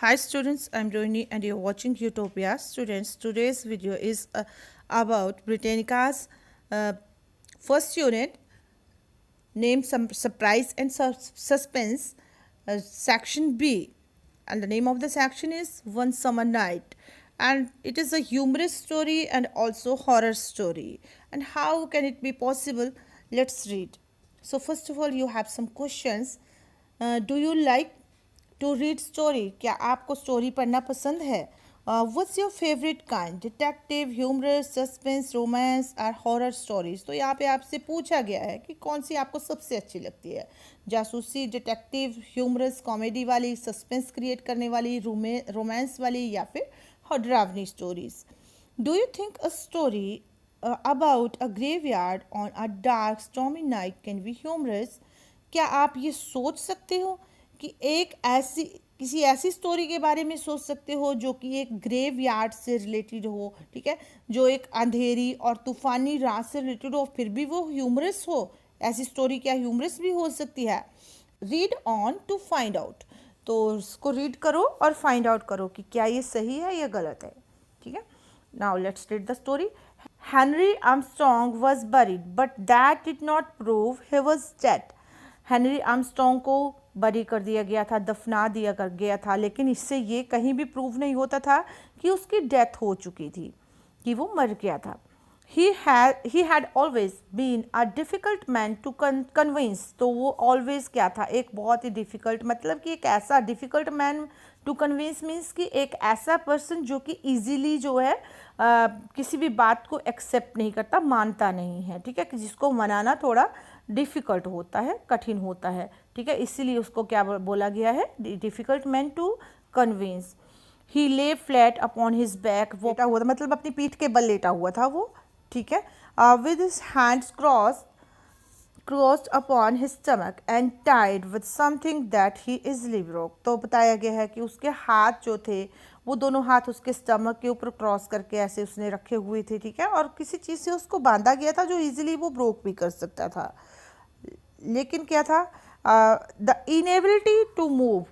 Hi students, I'm Rohini and you're watching Utopia. Students, today's video is about Britannica's first unit named Surprise and Suspense, section B. And the name of the section is One Summer Night. And it is a humorous story and also horror story. And how can it be possible? Let's read. So first of all, you have some questions. Do you like to read story? क्या आपको story पढ़ना पसंद है? What's your favourite kind? Detective, humorous, suspense, romance और horror stories. तो यहाँ पे आपसे पूछा गया है कि कौन सी आपको सबसे अच्छी लगती है. जासूसी, डिटेक्टिव, ह्यूमरस, कॉमेडी वाली, सस्पेंस क्रिएट करने वाली, रोमांस वाली या फिर डरावनी stories. Do you think a story about a graveyard on a dark stormy night can be humorous? क्या आप ये सोच सकते हो कि एक ऐसी किसी ऐसी स्टोरी के बारे में सोच सकते हो जो कि एक ग्रेव यार्ड से रिलेटेड हो, ठीक है, जो एक अंधेरी और तूफानी रात से रिलेटेड हो, फिर भी वो ह्यूमरस हो? ऐसी स्टोरी क्या ह्यूमरस भी हो सकती है? Read on to find out. तो उसको रीड करो और फाइंड आउट करो कि क्या ये सही है या गलत है. ठीक है, now let's read the story. Henry Armstrong was buried but that did not prove he was dead. Henry Armstrong को बरी कर दिया गया था, दफना दिया कर गया था, लेकिन इससे ये कहीं भी प्रूव नहीं होता था कि उसकी डेथ हो चुकी थी, कि वो मर गया था. he had always been a difficult man to convince. तो वो always क्या था? एक बहुत ही difficult, मतलब कि एक ऐसा difficult man to convince means कि एक ऐसा person जो कि easily जो है किसी भी बात को accept नहीं करता, मानता नहीं है. ठीक है, कि जिसको मनाना थोड़ा डिफ़िकल्ट होता है, कठिन होता है. ठीक है, इसीलिए उसको क्या बोला गया है? Difficult man to convince. He lay flat upon his back. वो लेटा हुआ था, मतलब अपनी पीठ के बल लेटा हुआ था वो. ठीक है, with his hands crossed upon his stomach and tied with something that he easily broke. तो बताया गया है कि उसके हाथ जो थे वो दोनों हाथ उसके स्टमक के ऊपर क्रॉस करके ऐसे उसने रखे हुए थे. ठीक है, और किसी चीज़ से उसको बांधा गया था जो इजीली वो ब्रोक भी कर सकता था. लेकिन क्या था? The inability to move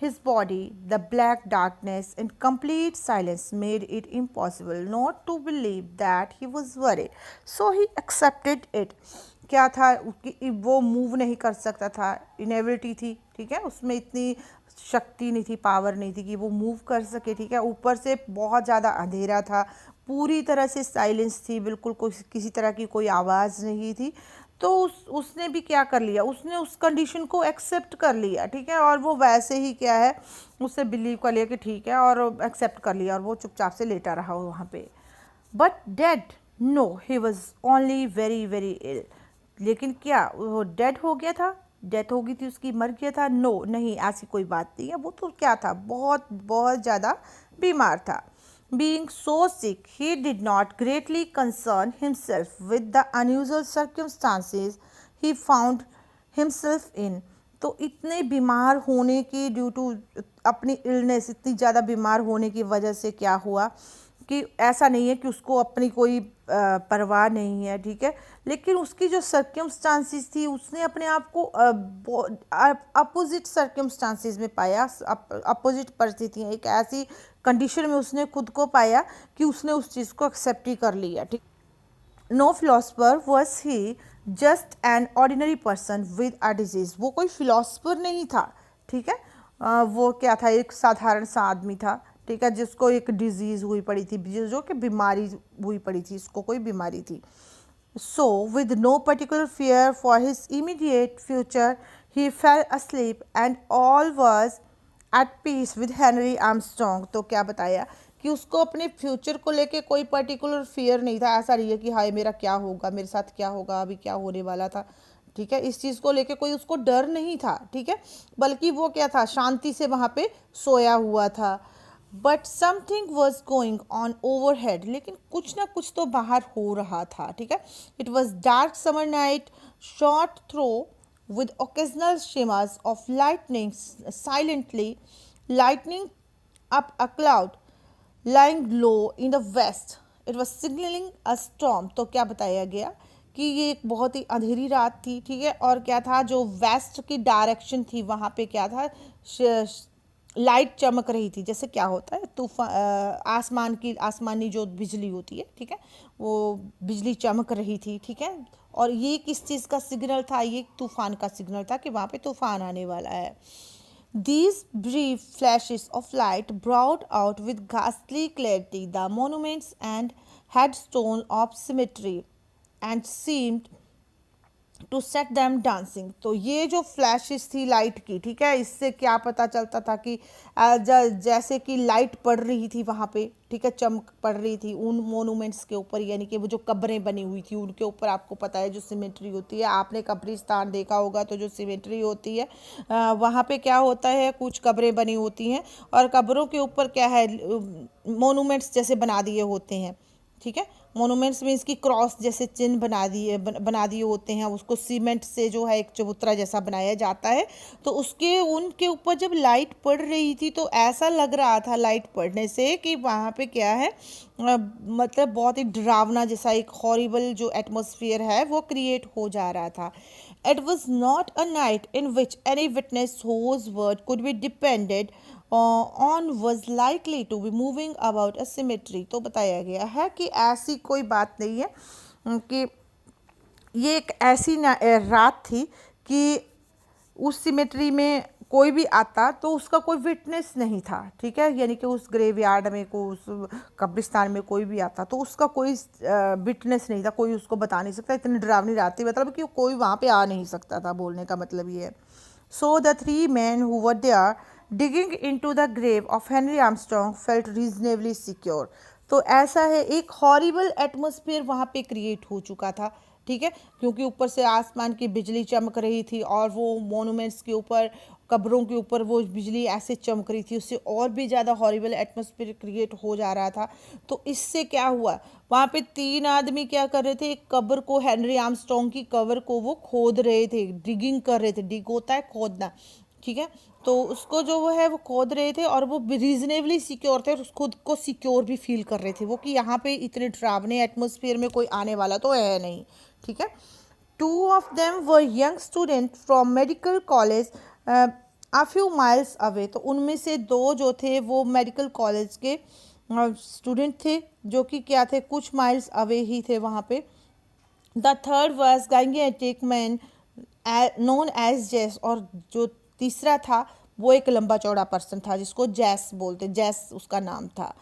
his body, the black darkness and complete silence made it impossible not to believe that he was worried. So he accepted it. क्या था? वो मूव नहीं कर सकता था, इनेबिलिटी थी. ठीक है, उसमें इतनी शक्ति नहीं थी, पावर नहीं थी कि वो मूव कर सके. ठीक है, ऊपर से बहुत ज़्यादा अंधेरा था, पूरी तरह से साइलेंस थी, बिल्कुल किसी तरह की कोई आवाज़ नहीं थी. तो उसने भी क्या कर लिया? उसने उस कंडीशन को एक्सेप्ट कर लिया. ठीक है, और वो वैसे ही क्या है, उससे बिलीव कर लिया कि ठीक है, और एक्सेप्ट कर लिया, और वो चुपचाप से लेटा रहा वहाँ पे. But dead? No, he was only very very ill. लेकिन क्या वो डेड हो गया था? डेथ हो गई थी उसकी, मर गया था? नो, नहीं, ऐसी कोई बात नहीं है. वो तो क्या था? बहुत बहुत ज़्यादा बीमार था. Being so sick, he did not greatly concern himself with the unusual circumstances he found himself in. तो इतने बीमार होने की, ड्यू टू अपनी इलनेस, इतनी ज़्यादा बीमार होने की वजह से क्या हुआ कि ऐसा नहीं है कि उसको अपनी कोई परवाह नहीं है. ठीक है, लेकिन उसकी जो सर्कमस्टांसिस थी, उसने अपने आप को अपोजिट सर्कमस्टांसिस में पाया, अपोजिट परिस्थितियाँ, एक ऐसी कंडीशन में उसने खुद को पाया कि उसने उस चीज़ को एक्सेप्ट ही कर लिया. ठीक, no philosopher was he, just an ordinary person with a disease. वो कोई फिलोसफर नहीं था. ठीक है, वो क्या था? एक साधारण सा आदमी था. ठीक है, जिसको एक डिजीज़ हुई पड़ी थी, जो कि बीमारी हुई पड़ी थी, इसको कोई बीमारी थी. So with no particular fear for his immediate future he fell asleep and all was at peace with Henry Armstrong. तो क्या बताया कि उसको अपने फ्यूचर को लेके कोई पर्टिकुलर फियर नहीं था. ऐसा नहीं है कि हाय मेरा क्या होगा, मेरे साथ क्या होगा, अभी क्या होने वाला था. ठीक है, इस चीज़ को लेके कोई उसको डर नहीं था. ठीक है, बल्कि वो क्या था? शांति से वहाँ पे सोया हुआ था. But something was going on over head. लेकिन कुछ ना कुछ तो बाहर हो रहा था. ठीक है, it was dark summer night, shot through with occasional shimmers of lightning silently lightning up a cloud lying low in the west. It was signaling a storm. तो क्या बताया गया कि ये एक बहुत ही अंधेरी रात थी. ठीक है, और क्या था? जो वेस्ट की डायरेक्शन थी वहाँ पे क्या था? लाइट चमक रही थी। जैसे क्या होता है, तूफान, आसमानी जो बिजली होती है, ठीक है, वो बिजली चमक रही थी, ठीक है। और ये किस चीज़ का सिग्नल था? ये तूफान का सिग्नल था कि वहाँ पे तूफान आने वाला है। These brief flashes of light brought out with ghastly clarity the monuments and headstones of cemetery and seemed to set them dancing. तो ये जो फ्लैशेस थी लाइट की, ठीक है, इससे क्या पता चलता था कि जैसे कि लाइट पड़ रही थी वहाँ पे, ठीक है, चमक पड़ रही थी उन मोनूमेंट्स के ऊपर, यानी कि वो जो कब्रें बनी हुई थी उनके ऊपर। आपको पता है जो सिमेट्री होती है, आपने कब्रिस्तान देखा होगा, तो जो सिमेट्री होती है वहाँ पे क्या होता है, कुछ कब्रें बनी होती हैं और कब्रों के ऊपर क्या है, मोनूमेंट्स जैसे बना दिए होते हैं, ठीक है। मोनूमेंट्स मीन्स की क्रॉस जैसे चिन्ह बना दिए होते हैं, उसको सीमेंट से जो है एक चबूतरा जैसा बनाया जाता है। तो उनके ऊपर जब लाइट पड़ रही थी तो ऐसा लग रहा था लाइट पड़ने से कि वहाँ पे क्या है, मतलब बहुत ही डरावना जैसा एक हॉरिबल जो एटमॉस्फेयर है वो क्रिएट हो जा रहा था। It was not a night in which any witness whose word could be depended on was likely to be moving about a cemetery। तो बताया गया है कि ऐसी कोई बात नहीं है कि ये एक ऐसी रात थी कि उस सिमेट्री में कोई भी आता तो उसका कोई विटनेस नहीं था, ठीक है, यानी कि उस ग्रेवयार्ड में उस कब्रिस्तान में कोई भी आता तो उसका कोई विटनेस नहीं था, कोई उसको बता नहीं सकता। इतनी डरावनी रात थी, मतलब कि कोई वहाँ पे आ नहीं सकता था, बोलने का मतलब ये है। So the 3 men who were there digging into the grave of Henry Armstrong felt reasonably secure। तो ऐसा है, एक हॉरिबल एटमॉस्फेयर वहाँ पे क्रिएट हो चुका था, ठीक है, क्योंकि ऊपर से आसमान की बिजली चमक रही थी और वो मोनूमेंट्स के ऊपर, कब्रों के ऊपर वो बिजली ऐसे चमक रही थी, उससे और भी ज़्यादा हॉरिबल एटमॉस्फेयर क्रिएट हो जा रहा था। तो इससे क्या हुआ, वहाँ पे 3 आदमी क्या कर रहे थे, एक कब्र को, हेनरी आर्मस्ट्रॉन्ग की कब्र को वो खोद रहे थे, डिगिंग कर रहे थे। डिग होता है खोदना, ठीक है, तो उसको जो वो है वो खोद रहे थे और वो रीजनेबली सिक्योर थे और खुद को सिक्योर भी फील कर रहे थे वो, कि यहाँ पे इतने डरावने एटमॉस्फेयर में कोई आने वाला तो है नहीं, ठीक है। 2 of them were young students from medical college a few miles away। तो उनमें से 2 जो थे वो मेडिकल कॉलेज के स्टूडेंट थे, जो कि क्या थे, कुछ माइल्स अवे ही थे वहाँ पे। The third was gigantic man known as Jess. और जो तीसरा था वो एक लंबा चौड़ा पर्सन था जिसको जैस बोलते, जैस उसका नाम था।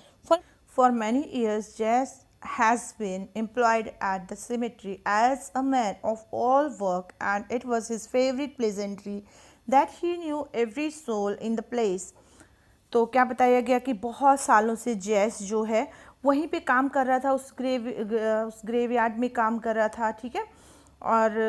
फॉर मैनी ईयर्स जैस has been employed at the cemetery as a man of all work, and it was his favorite pleasantry that he knew every soul in the place। तो क्या बताया गया कि बहुत सालों से जैस जो है वहीं पे काम कर रहा था, उस ग्रेवयार्ड में काम कर रहा था, ठीक है, और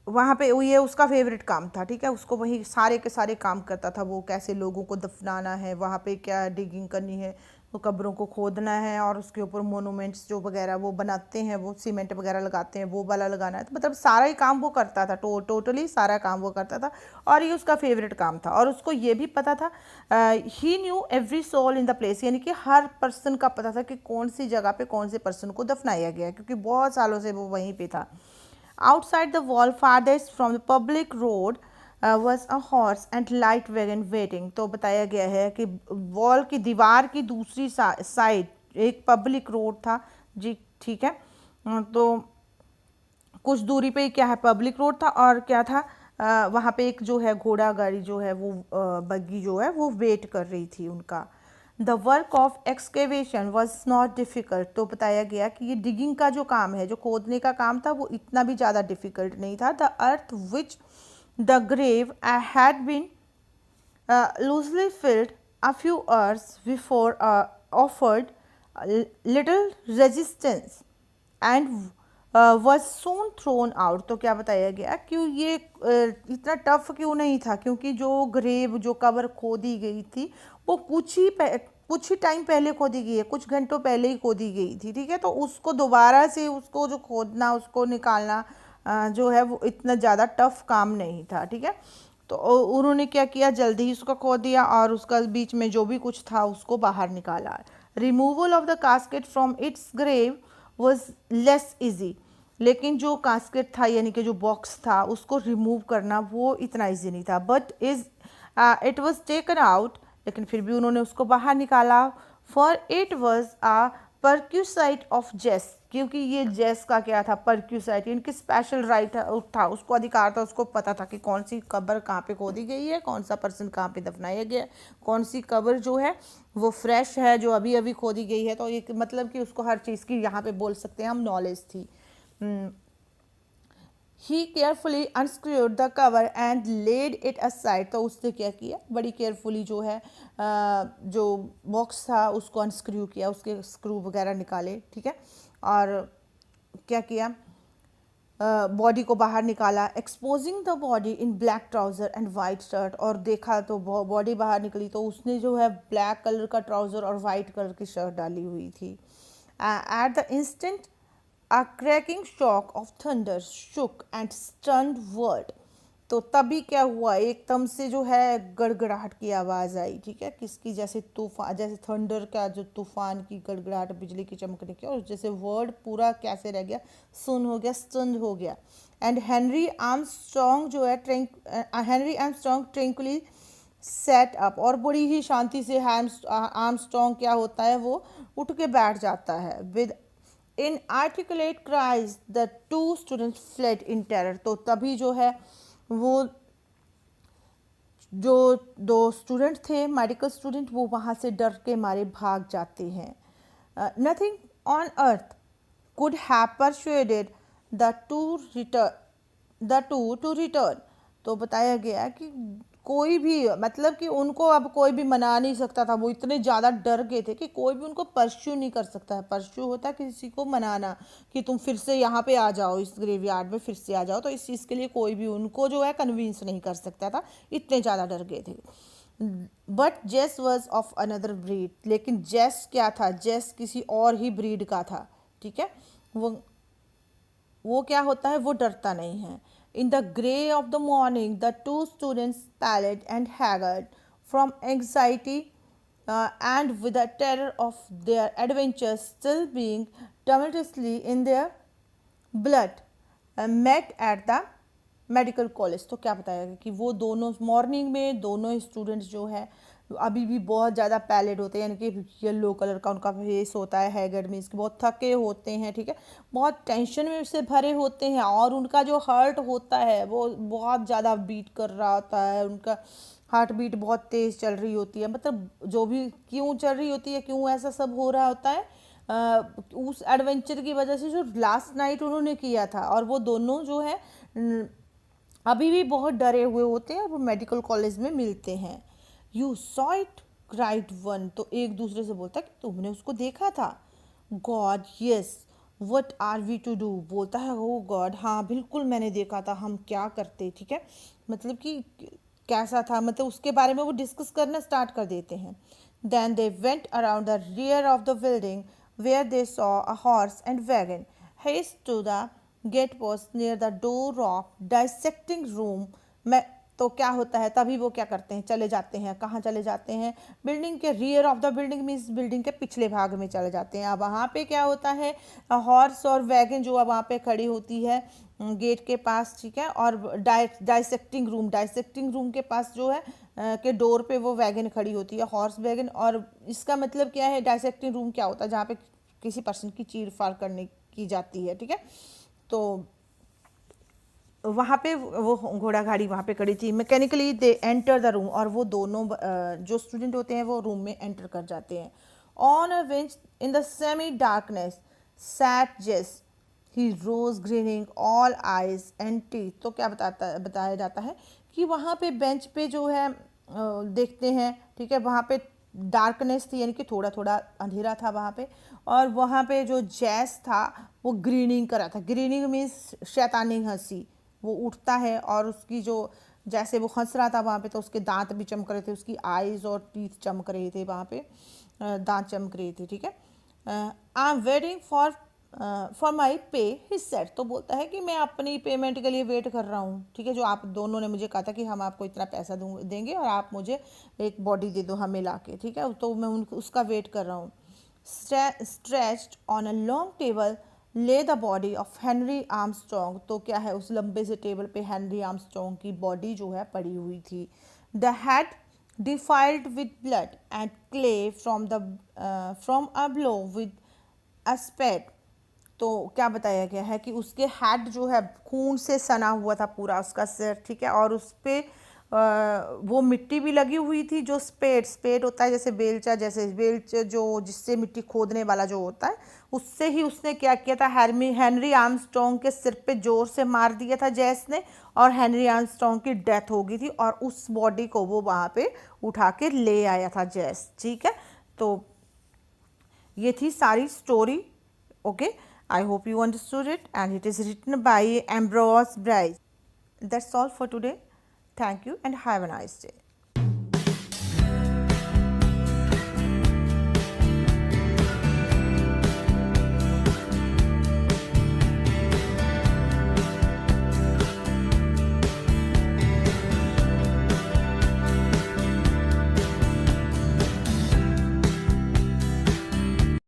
वहाँ पे ये उसका फेवरेट काम था, ठीक है, उसको वही सारे के सारे काम करता था। वो कैसे लोगों को दफनाना है, वहाँ पे क्या डिगिंग करनी है, वो कब्रों को खोदना है और उसके ऊपर मोनूमेंट्स जो वगैरह वो बनाते हैं, वो सीमेंट वगैरह लगाते हैं, वो वाला लगाना है। तो मतलब सारा ही काम वो करता था, टोटली सारा काम वो करता था और ये उसका फेवरेट काम था। और उसको ये भी पता था, he knew every soul in the place, यानी कि हर पर्सन का पता था कि कौन सी जगह पे कौन से पर्सन को दफनाया गया है, क्योंकि बहुत सालों से वो वहीं पे था। Outside the wall farthest from the public road was a horse and light wagon waiting। तो बताया गया है कि वॉल की दीवार की दूसरी साइड एक पब्लिक रोड था जी, ठीक है, तो कुछ दूरी पे क्या है, पब्लिक रोड था और क्या था, वहाँ पे एक जो है घोड़ा गाड़ी जो है वो बग्गी जो है वो वेट कर रही थी उनका। The work of excavation was not difficult. तो बताया गया कि ये डिगिंग का जो काम है, जो खोदने का काम था, वो इतना भी ज़्यादा डिफ़िकल्ट नहीं था। The earth which the grave had been loosely filled a few hours before offered little resistance and was soon thrown out। तो क्या बताया गया कि ये इतना टफ क्यों नहीं था, क्योंकि जो ग्रेव, जो कब्र खोदी गई थी वो कुछ ही टाइम पहले खोदी गई है, कुछ घंटों पहले ही खोदी गई थी, ठीक है, तो उसको दोबारा से उसको जो खोदना, उसको निकालना जो है वो इतना ज़्यादा टफ काम नहीं था, ठीक है। तो उन्होंने क्या किया, जल्दी ही उसको खोद दिया और उसका बीच में जो भी कुछ था उसको बाहर निकाला। Removal of the casket from its grave was less easy. लेकिन जो कास्केट था, यानी कि जो बॉक्स था, उसको रिमूव करना वो इतना ईजी नहीं था। But it was taken out लेकिन फिर भी उन्होंने उसको बाहर निकाला। For it was a perquisite of Jess, क्योंकि ये जेस का क्या था, परक्यूसाइट, इनकी स्पेशल राइट था, उसको अधिकार था, उसको पता था कि कौन सी कब्र कहाँ पे खोदी गई है, कौन सा पर्सन कहाँ पे दफनाया गया, कौन सी कब्र जो है वो फ्रेश है, जो अभी अभी खोदी गई है। तो ये मतलब कि उसको हर चीज़ की यहाँ पे बोल सकते हैं हम नॉलेज थी। He carefully unscrewed the cover and laid it aside, तो उसने क्या किया, बड़ी केयरफुली जो है जो बॉक्स था उसको अनस्क्रू किया, उसके स्क्रू वगैरह निकाले, ठीक है, और क्या किया, बॉडी को बाहर निकाला, exposing the body in black trouser and white shirt, और देखा तो बॉडी बाहर निकली तो उसने जो है ब्लैक कलर का ट्राउज़र और वाइट कलर की शर्ट डाली हुई थी। At the instant A cracking shock of thunder shook and stunned world, तो तभी क्या हुआ, एकदम से जो है गड़गड़ाहट की आवाज़ आई, ठीक है, किसकी, जैसे तूफान, जैसे थंडर का जो तूफान की गड़गड़ाहट, बिजली की चमकने की, और जैसे वर्ड पूरा कैसे रह गया, सुन हो गया, स्टन्ड हो गया। एंड हेनरी आर्मस्ट्रॉन्ग जो है हेनरी आर्मस्ट्रॉन्ग ट्रैंक्विली सेट अप, और बड़ी ही शांति से आर्मस्ट्रॉन्ग क्या होता है, वो उठ के बैठ जाता है। With inarticulate cries the two students fled in terror, तो तभी जो है वो जो दो स्टूडेंट थे, मेडिकल स्टूडेंट, वो वहाँ से डर के मारे भाग जाते हैं। Nothing on earth could have persuaded the two to return, तो बताया गया कि कोई भी, मतलब कि उनको अब कोई भी मना नहीं सकता था, वो इतने ज़्यादा डर गए थे कि कोई भी उनको परस्यू नहीं कर सकता है। परस्यू होता है किसी को मनाना, कि तुम फिर से यहाँ पे आ जाओ, इस ग्रेवयार्ड में फिर से आ जाओ, तो इस चीज़ के लिए कोई भी उनको जो है कन्विंस नहीं कर सकता था, इतने ज़्यादा डर गए थे। बट जेस वॉज ऑफ अनदर ब्रीड, लेकिन जेस क्या था, जेस किसी और ही ब्रीड का था, ठीक है, वो क्या होता है, वो डरता नहीं है। In the grey of the morning, the two students, pallid and haggard from anxiety and with the terror of their adventures still being tumultuously in their blood, met at the medical college. तो क्या बताया कि वो दोनों morning में दोनों students जो है अभी भी बहुत ज़्यादा पैलेड होते हैं, यानी कि येलो कलर का उनका फेस होता है, हैगर्ड मीन्स कि बहुत थके होते हैं, ठीक है, बहुत टेंशन में से भरे होते हैं, और उनका जो हार्ट होता है वो बहुत ज़्यादा बीट कर रहा होता है, उनका हार्ट बीट बहुत तेज़ चल रही होती है, मतलब जो भी क्यों चल रही होती है, क्यों ऐसा सब हो रहा होता है, उस एडवेंचर की वजह से जो लास्ट नाइट उन्होंने किया था, और वो दोनों जो है अभी भी बहुत डरे हुए होते हैं, और वो मेडिकल कॉलेज में मिलते हैं। You saw it, cried one, तो एक दूसरे से बोलता है कि तुमने उसको देखा था। God yes, what are we to do, बोलता है ओ गॉड, हाँ बिल्कुल मैंने देखा था, हम क्या करते, ठीक है, मतलब कि कैसा था, मतलब उसके बारे में वो डिस्कस करना स्टार्ट कर देते हैं। Then they went around the rear of the building where they saw a horse and wagon hitched to the gate post near the door of dissecting room में। तो क्या होता है, तभी वो क्या करते हैं, चले जाते हैं, कहाँ चले जाते हैं, बिल्डिंग के rear of the building means building के पिछले भाग में चले जाते हैं। अब वहाँ पे क्या होता है, हॉर्स और वैगन जो अब वहाँ पे खड़ी होती है गेट के पास, ठीक है, और डाइसेक्टिंग रूम के पास जो है के डोर पे वो वैगन खड़ी होती है, हॉर्स वैगन। और इसका मतलब क्या है, डाइसेक्टिंग रूम क्या होता है, जहाँ पे किसी पर्सन की चीर फाड़ करने की जाती है, ठीक है, तो वहाँ पे वो घोड़ा गाड़ी वहाँ पे खड़ी थी। Mechanically they enter the room, और वो दोनों जो स्टूडेंट होते हैं वो रूम में एंटर कर जाते हैं। On a bench in the semi darkness sat Jess, he rose grinning all eyes and teeth. तो क्या बताया जाता है कि वहाँ पे बेंच पे जो है देखते हैं, ठीक है, वहाँ पे डार्कनेस थी, यानी कि थोड़ा थोड़ा अंधेरा था वहाँ पे, और वहाँ पे जो जैस था वो ग्रीनिंग कर रहा था। ग्रीनिंग मीन्स शैतानी हंसी, वो उठता है और उसकी जो जैसे वो हंस रहा था वहाँ पे, तो उसके दांत भी चमक रहे थे, उसकी आईज और टीथ चमक रहे थे, वहाँ पे दांत चमक रहे थे, ठीक है। I am waiting for my पे, ही सेड, तो बोलता है कि मैं अपनी पेमेंट के लिए वेट कर रहा हूँ, ठीक है, जो आप दोनों ने मुझे कहा था कि हम आपको इतना पैसा देंगे और आप मुझे एक बॉडी दे दो हमें ला के, ठीक है, तो मैं उसका वेट कर रहा हूँ। Stretched on a long table lay the body of Henry Armstrong, तो क्या है, उस लंबे से टेबल पे हेनरी आर्मस्ट्रॉन्ग की बॉडी जो है पड़ी हुई थी। The head defiled with blood and clay from a blow with a spade. तो क्या बताया गया है कि उसके हेड जो है खून से सना हुआ था पूरा उसका सिर, ठीक है, और उस पे वो मिट्टी भी लगी हुई थी, जो स्पेड होता है जैसे बेलचा, जैसे बेल्च जो जिससे मिट्टी खोदने वाला जो होता है, उससे ही उसने क्या किया था, हेनरी आर्मस्ट्रॉन्ग के सिर पे जोर से मार दिया था जैस ने, और हेनरी आर्मस्ट्रॉन्ग की डेथ हो गई थी, और उस बॉडी को वो वहाँ पे उठा के ले आया था जैस, ठीक है। तो ये थी सारी story, okay. I hope you understood it, and it is written by Ambrose Bierce. That's all for today. Thank you and have a nice day.